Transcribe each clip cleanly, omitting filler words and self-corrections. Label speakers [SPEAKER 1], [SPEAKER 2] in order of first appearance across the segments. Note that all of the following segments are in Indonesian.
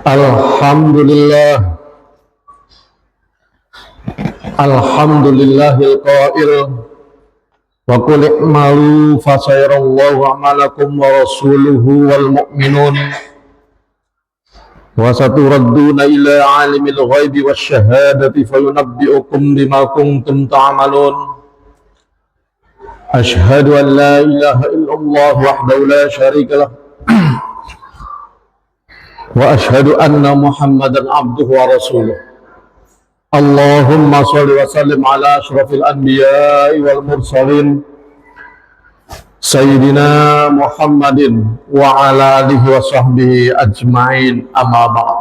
[SPEAKER 1] Alhamdulillah, alhamdulillahil qail wa qul i'malu fasayarallahu a'malakum wa rasuluhu wal mu'minun wa saturadduna ila alimil ghaibi wasyahadati fayunabbi'ukum bima kuntum ta'malun. Asyhadu an la ilaha illallah wahdahu la syarika lah wa asyhadu anna Muhammadan abduhu wa rasuluh. Allahumma sholli wa sallim ala asyrafil anbiya'i wal mursalin Sayyidina Muhammadin wa ala alihi wa sahbihi ajma'in, amma ba'd.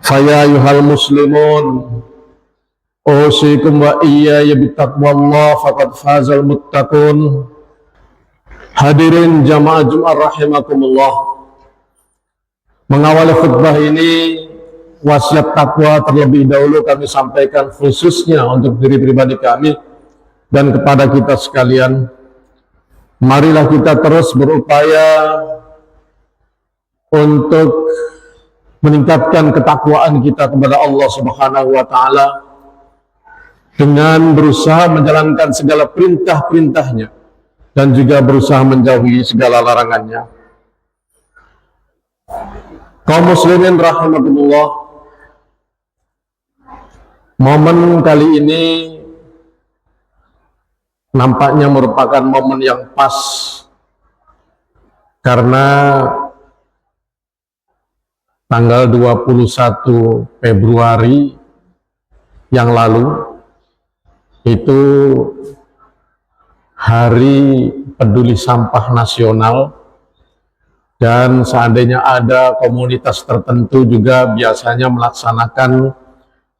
[SPEAKER 1] Faya ayyuhal muslimun, usikum wa iyaya bittaqwallah faqad fazal muttaqun. Hadirin jamaah Jumat rahimakumullah, mengawali khutbah ini, wasiat takwa terlebih dahulu kami sampaikan khususnya untuk diri pribadi kami dan kepada kita sekalian. Marilah kita terus berupaya untuk meningkatkan ketakwaan kita kepada Allah Subhanahu wa Ta'ala dengan berusaha menjalankan segala perintah-perintahnya dan juga berusaha menjauhi segala larangannya. Kaum muslimin rahimakumullah, momen kali ini nampaknya merupakan momen yang pas karena tanggal 21 Februari yang lalu itu Hari Peduli Sampah Nasional, dan seandainya ada komunitas tertentu juga biasanya melaksanakan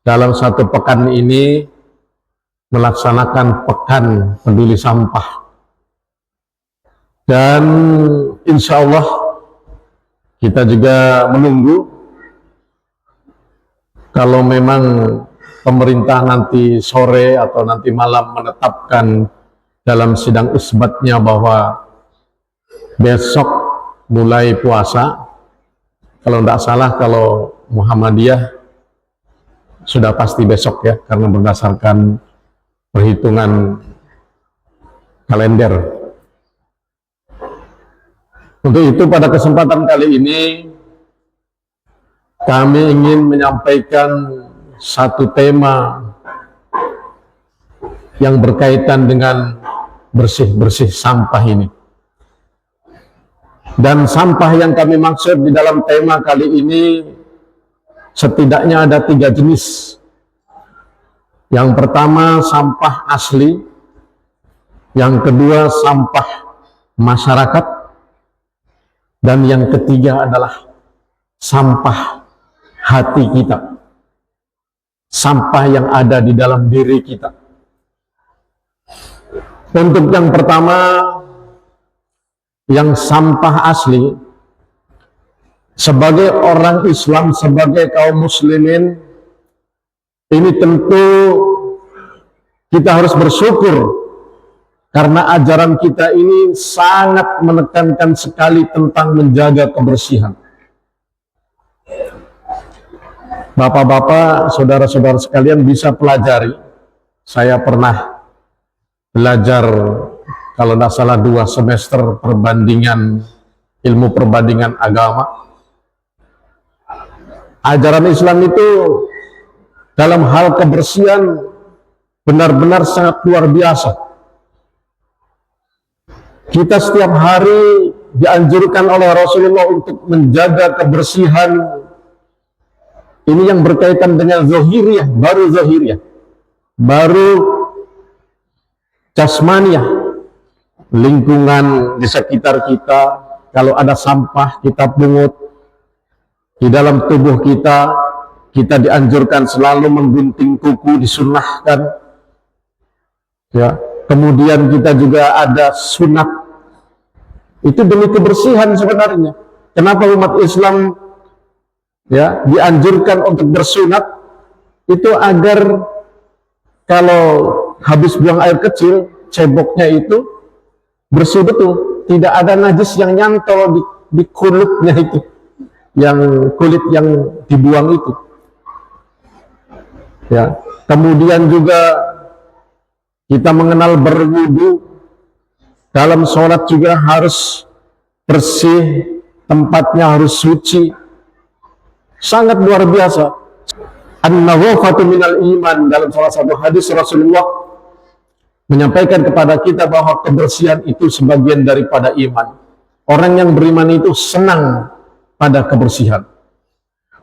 [SPEAKER 1] dalam satu pekan ini melaksanakan pekan peduli sampah. Dan insya Allah kita juga menunggu kalau memang pemerintah nanti sore atau nanti malam menetapkan dalam sidang isbatnya bahwa besok mulai puasa. Kalau tidak salah, kalau Muhammadiyah sudah pasti besok ya, karena berdasarkan perhitungan kalender. Untuk itu pada kesempatan kali ini kami ingin menyampaikan satu tema yang berkaitan dengan bersih-bersih sampah ini. Dan sampah yang kami maksud di dalam tema kali ini setidaknya ada 3 jenis. Yang pertama sampah asli, yang kedua sampah masyarakat, dan yang ketiga adalah sampah hati kita, sampah yang ada di dalam diri kita. Untuk yang pertama, yang sampah asli, sebagai orang Islam, sebagai kaum muslimin, ini tentu kita harus bersyukur karena ajaran kita ini sangat menekankan sekali tentang menjaga kebersihan. Bapak-bapak, saudara-saudara sekalian bisa pelajari. Saya pernah belajar kalau tidak salah 2 semester perbandingan ilmu perbandingan agama. Ajaran Islam itu dalam hal kebersihan benar-benar sangat luar biasa. Kita setiap hari dianjurkan oleh Rasulullah untuk menjaga kebersihan. Ini yang berkaitan dengan zahiriyah, baru jasmaniyah, lingkungan di sekitar kita. Kalau ada sampah kita pungut. Di dalam tubuh kita dianjurkan selalu menggunting kuku, disunnahkan ya. Kemudian kita juga ada sunat, itu demi kebersihan sebenarnya. Kenapa umat Islam ya dianjurkan untuk bersunat? Itu agar kalau habis buang air kecil, ceboknya itu bersih betul, tidak ada najis yang nyantol di kulitnya itu. yang kulit yang dibuang itu. Ya, kemudian juga kita mengenal berwudu, dalam sholat juga harus bersih, tempatnya harus suci. Sangat luar biasa. An-nawafatu minal iman, dalam salah satu hadis Rasulullah menyampaikan kepada kita bahwa kebersihan itu sebagian daripada iman. Orang yang beriman itu senang pada kebersihan.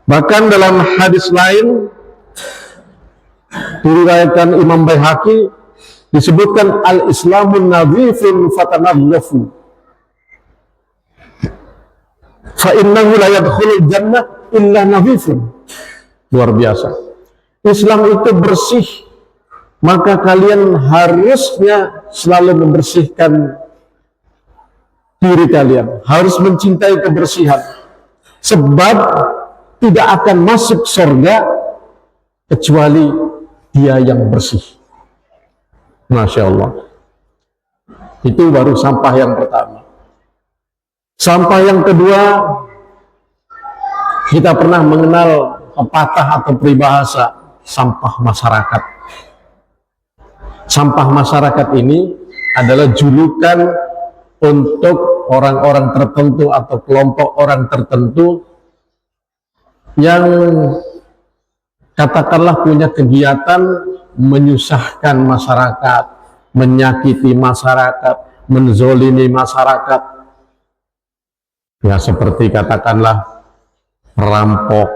[SPEAKER 1] Bahkan dalam hadis lain diriwayatkan Imam Baihaqi, disebutkan al-islamun nadhifun fatanadhafu fa innahu la yadkhulul jannah illa nadhifun. Luar biasa. Islam itu bersih, maka kalian harusnya selalu membersihkan diri kalian, harus mencintai kebersihan, sebab tidak akan masuk surga kecuali dia yang bersih. Masya Allah. Itu baru sampah yang pertama. Sampah yang kedua, kita pernah mengenal pepatah atau peribahasa sampah masyarakat. Sampah masyarakat ini adalah julukan untuk orang-orang tertentu atau kelompok orang tertentu yang katakanlah punya kegiatan menyusahkan masyarakat, menyakiti masyarakat, menzolimi masyarakat. Ya, seperti katakanlah perampok,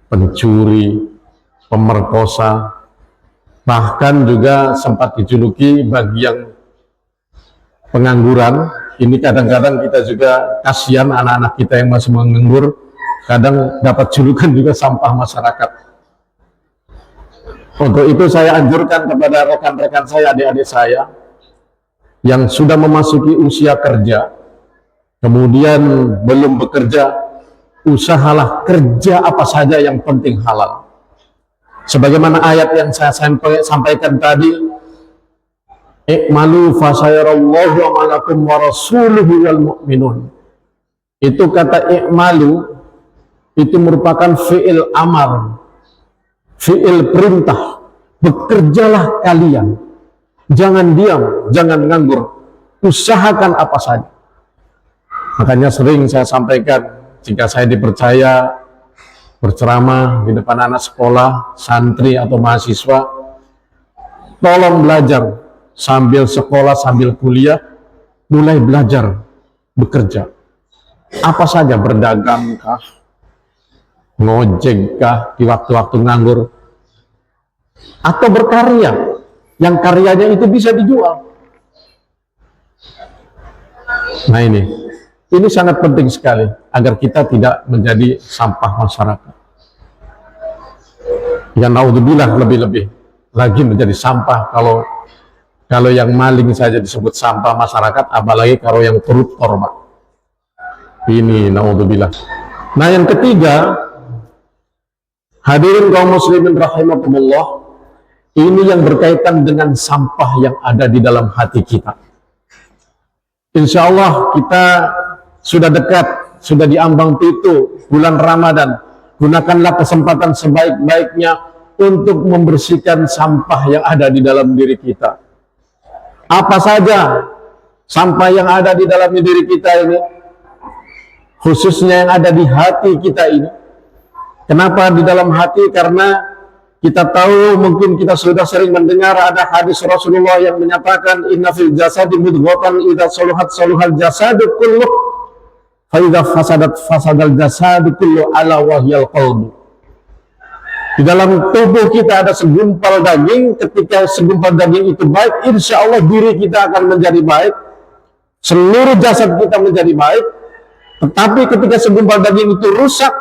[SPEAKER 1] pencuri, pemerkosa, bahkan juga sempat dijuluki bagi yang pengangguran. Ini kadang-kadang kita juga kasihan anak-anak kita yang masih menganggur, kadang dapat julukan juga sampah masyarakat. Untuk itu saya anjurkan kepada rekan-rekan saya, adik-adik saya yang sudah memasuki usia kerja, kemudian belum bekerja, usahalah kerja apa saja yang penting halal. Sebagaimana ayat yang saya sampaikan tadi, I'malu fasayarallahu amalakum wa rasuluhu wal mu'minun. Itu kata i'malu itu merupakan fi'il amar, fi'il perintah. Bekerjalah kalian, jangan diam, jangan nganggur, usahakan apa saja. Makanya sering saya sampaikan, jika saya dipercaya berceramah di depan anak sekolah, santri atau mahasiswa, tolong belajar sambil sekolah, sambil kuliah, mulai belajar bekerja. Apa saja, berdagang kah, ngojek kah di waktu-waktu nganggur, atau berkarya, yang karyanya itu bisa dijual. Nah ini sangat penting sekali agar kita tidak menjadi sampah masyarakat. Ya naudzubillah, lebih-lebih lagi menjadi sampah kalau yang maling saja disebut sampah masyarakat, apalagi kalau yang koruptor, Pak. Ini naudzubillah. Nah, yang ketiga, hadirin kaum muslimin rahimakumullah, ini yang berkaitan dengan sampah yang ada di dalam hati kita. Insya Allah kita sudah dekat, sudah di ambang pintu bulan Ramadan. Gunakanlah kesempatan sebaik-baiknya untuk membersihkan sampah yang ada di dalam diri kita. Apa saja sampah yang ada di dalam diri kita ini, khususnya yang ada di hati kita ini. Kenapa di dalam hati? Karena kita tahu, mungkin kita sudah sering mendengar ada hadis Rasulullah yang menyatakan inna fil jasadi mudghatan idza saluhat saluhal jasadu kulluh fa idza fasadat fasadal jasadu kulluh ala wahyal qalbu. Di dalam tubuh kita ada segumpal daging, ketika segumpal daging itu baik, insya Allah diri kita akan menjadi baik, seluruh jasad kita menjadi baik. Tetapi ketika segumpal daging itu rusak,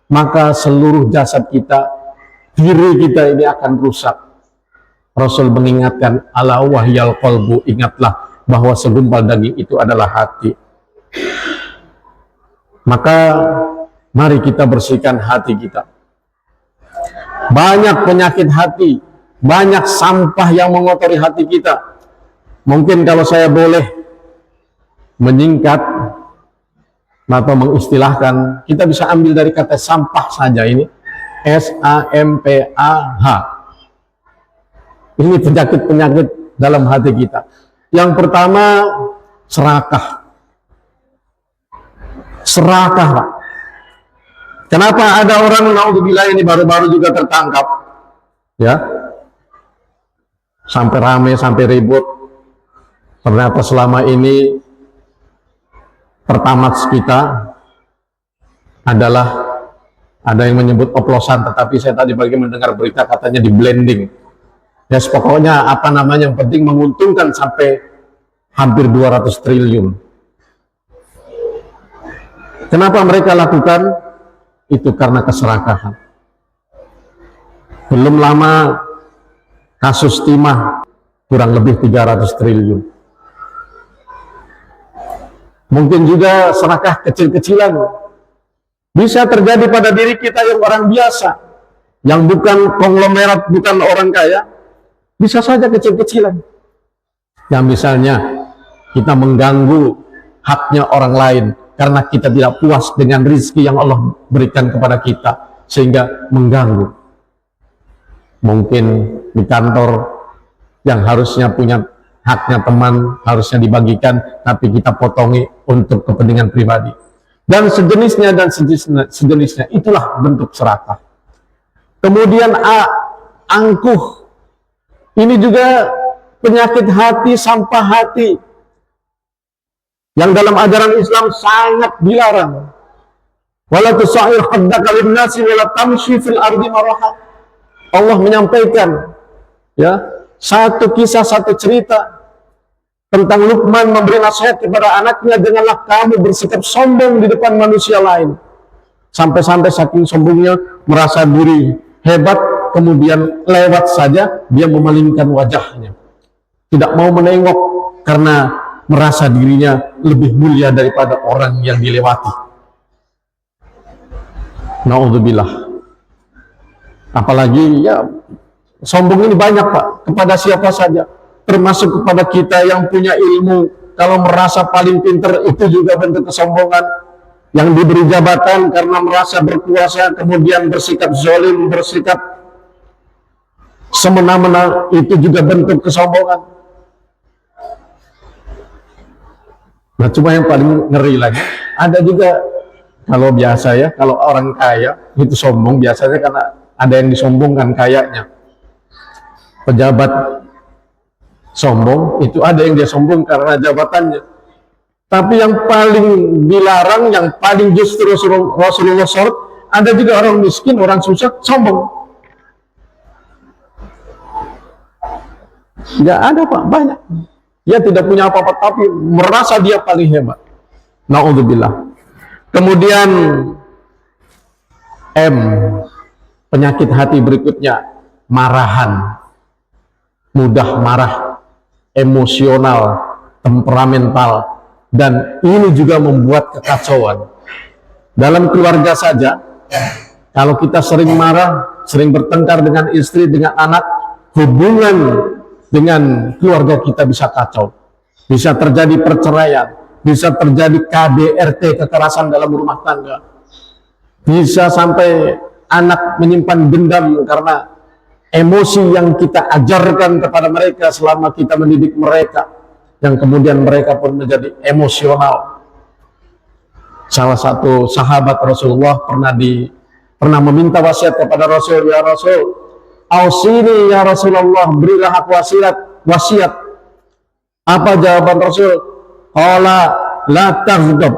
[SPEAKER 1] maka seluruh jasad kita, diri kita ini akan rusak. Rasul mengingatkan, ala wahyal qalbu, ingatlah bahwa segumpal daging itu adalah hati. Maka mari kita bersihkan hati kita. Banyak penyakit hati, banyak sampah yang mengotori hati kita. Mungkin kalau saya boleh menyingkat, atau mengistilahkan, kita bisa ambil dari kata sampah saja ini, S-A-M-P-A-H. Ini penyakit-penyakit dalam hati kita. Yang pertama, serakah. Serakah, Pak. Kenapa ada orang, naudzubillah, ini baru-baru juga tertangkap, ya, sampai rame, sampai ribut. Ternyata selama ini pertamax kita adalah, ada yang menyebut oplosan, tetapi saya tadi pagi mendengar berita katanya di blending. Ya, pokoknya apa namanya, yang penting menguntungkan sampai hampir 200 triliun. Kenapa mereka lakukan? Itu karena keserakahan. Belum lama kasus timah kurang lebih 300 triliun. Mungkin juga serakah kecil-kecilan bisa terjadi pada diri kita yang orang biasa, yang bukan konglomerat, bukan orang kaya. Bisa saja kecil-kecilan. Yang misalnya kita mengganggu haknya orang lain karena kita tidak puas dengan rezeki yang Allah berikan kepada kita, sehingga mengganggu. Mungkin di kantor yang harusnya punya haknya teman, harusnya dibagikan, tapi kita potongi untuk kepentingan pribadi. Dan sejenisnya, sejenisnya, itulah bentuk serakah. Kemudian angkuh. Ini juga penyakit hati, sampah hati, yang dalam ajaran Islam sangat dilarang. Wala tusair khaddaka linnasi wala tamshi fil ardi maraha. Allah menyampaikan, ya, satu kisah, satu cerita tentang Luqman memberi nasihat kepada anaknya, janganlah kamu bersikap sombong di depan manusia lain. Sampai-sampai saking sombongnya merasa diri hebat, kemudian lewat saja dia memalingkan wajahnya, tidak mau menengok karena merasa dirinya lebih mulia daripada orang yang dilewati. Naudzubillah. Apalagi, ya, sombong ini banyak, Pak, kepada siapa saja, termasuk kepada kita yang punya ilmu. Kalau merasa paling pintar, itu juga bentuk kesombongan. Yang diberi jabatan karena merasa berkuasa, kemudian bersikap zalim, bersikap semena-mena, itu juga bentuk kesombongan. Nah, cuma yang paling ngeri lagi, ada juga, kalau biasa ya, kalau orang kaya itu sombong, biasanya karena ada yang disombongkan kayanya. Pejabat sombong, itu ada yang dia sombong karena jabatannya. Tapi yang paling dilarang, yang paling justru Rasulullah sorot, ada juga orang miskin, orang susah, sombong. Tidak ada, Pak, banyak. Dia tidak punya apa-apa, tapi merasa dia paling hebat. Na'udzubillah. Kemudian penyakit hati berikutnya, marahan. Mudah marah, emosional, temperamental, dan ini juga membuat kekacauan. Dalam keluarga saja, kalau kita sering marah, sering bertengkar dengan istri, dengan anak, hubungan dengan keluarga kita bisa kacau, bisa terjadi perceraian, bisa terjadi KDRT, kekerasan dalam rumah tangga, bisa sampai anak menyimpan dendam karena emosi yang kita ajarkan kepada mereka selama kita mendidik mereka, yang kemudian mereka pun menjadi emosional. Salah satu sahabat Rasulullah pernah meminta wasiat kepada Rasul, ya Rasul, ausini ya Rasulullah, berilah aku wasiat. Apa jawaban Rasul? Qala la taghdab.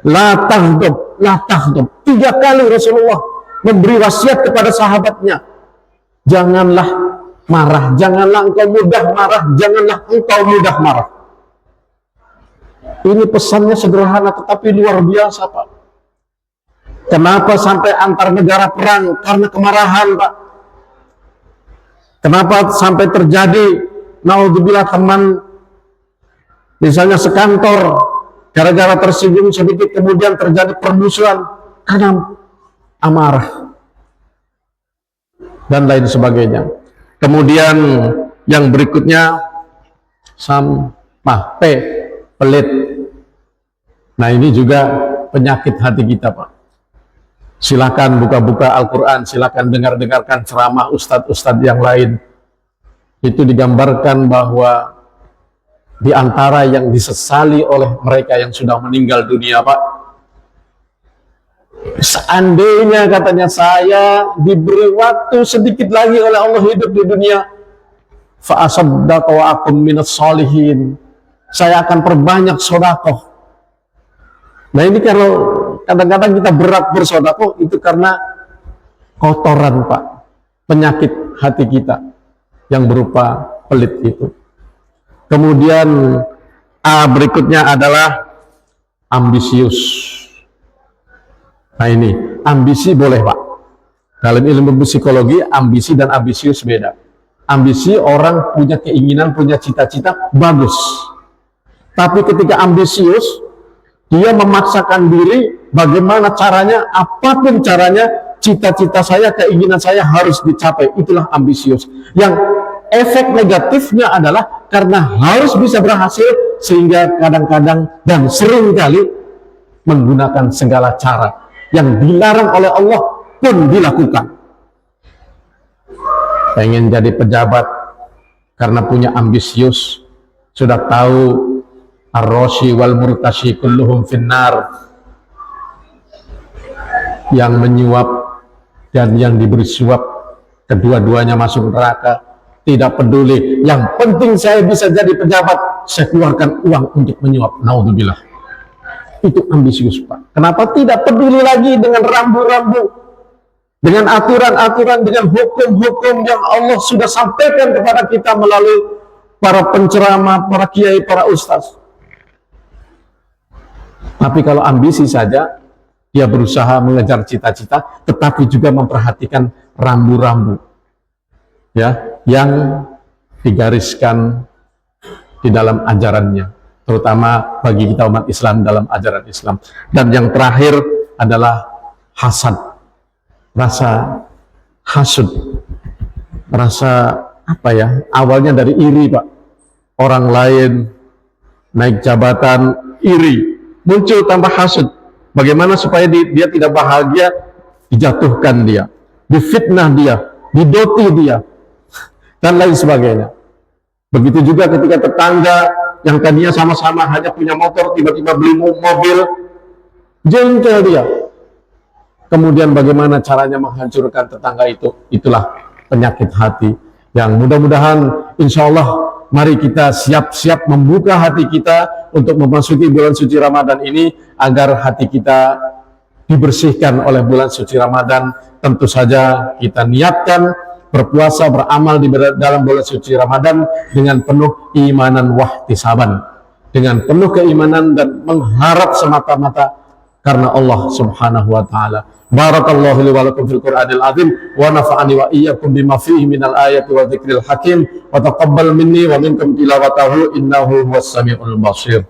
[SPEAKER 1] La taghdab, la taghdab. 3 kali Rasulullah memberi wasiat kepada sahabatnya. Janganlah marah, janganlah engkau mudah marah, janganlah engkau mudah marah. Ini pesannya sederhana tetapi luar biasa, Pak. Kenapa sampai antar negara perang? Karena kemarahan, Pak. Kenapa sampai terjadi, naudzubillah, teman misalnya sekantor, gara-gara tersinggung sedikit kemudian terjadi permusuhan karena amarah dan lain sebagainya. Kemudian yang berikutnya, sampah, pelit. Nah, ini juga penyakit hati kita, Pak. Silakan buka-buka Al-Quran, silakan dengarkan ceramah ustadz-ustadz yang lain. Itu digambarkan bahwa di antara yang disesali oleh mereka yang sudah meninggal dunia, Pak, seandainya katanya saya diberi waktu sedikit lagi oleh Allah hidup di dunia, fa asaddaqa wa akum minas sholihin, saya akan perbanyak sedekah. Nah, ini kalau kadang-kadang kita berat bersedekah itu karena kotoran, Pak, penyakit hati kita yang berupa pelit itu. Kemudian berikutnya adalah ambisius. Nah, ini ambisi boleh, Pak. Dalam ilmu psikologi ambisi dan ambisius beda. Ambisi orang punya keinginan, punya cita-cita, bagus. Tapi ketika ambisius, dia memaksakan diri, bagaimana caranya, apapun caranya, cita-cita saya, keinginan saya harus dicapai. Itulah ambisius. Yang efek negatifnya adalah karena harus bisa berhasil, sehingga kadang-kadang dan sering kali menggunakan segala cara yang dilarang oleh Allah pun dilakukan. Pengen jadi pejabat karena punya ambisius, sudah tahu ar-rashi wal murtashi kulluhum finnar, yang menyuap dan yang diberi suap kedua-duanya masuk neraka. Tidak peduli, yang penting saya bisa jadi pejabat, saya keluarkan uang untuk menyuap. Naudzubillah. Itu ambisius, Pak. Kenapa tidak peduli lagi dengan rambu-rambu, dengan aturan-aturan, dengan hukum-hukum yang Allah sudah sampaikan kepada kita melalui para penceramah, para kiai, para ustaz. Tapi kalau ambisi saja, dia berusaha mengejar cita-cita, tetapi juga memperhatikan rambu-rambu, ya, yang digariskan di dalam ajarannya, terutama bagi kita umat Islam dalam ajaran Islam. Dan yang terakhir adalah hasad, rasa hasud, rasa apa ya, awalnya dari iri, Pak. Orang lain naik jabatan, iri, muncul tambah hasud. Bagaimana supaya dia tidak bahagia, dijatuhkan dia, difitnah dia, didoti dia, dan lain sebagainya. Begitu juga ketika tetangga yang tadinya sama-sama hanya punya motor, tiba-tiba beli mobil, jengkel dia. Kemudian bagaimana caranya menghancurkan tetangga itu? Itulah penyakit hati yang mudah-mudahan insya Allah mari kita siap-siap membuka hati kita untuk memasuki bulan suci Ramadan ini, agar hati kita dibersihkan oleh bulan suci Ramadan. Tentu saja kita niatkan berpuasa, beramal di dalam bulan suci Ramadan dengan penuh imanan wahtisaban, dengan penuh keimanan dan mengharap semata-mata karena Allah Subhanahu wa taala. Barakallahu li wa lakum fil Qur'anil azim wa nafa'ani wa iyyakum bima fihi minal ayati wa dzikril hakim wa taqabbal minni wa minkum tilawatahu innahu huwas samiul basir.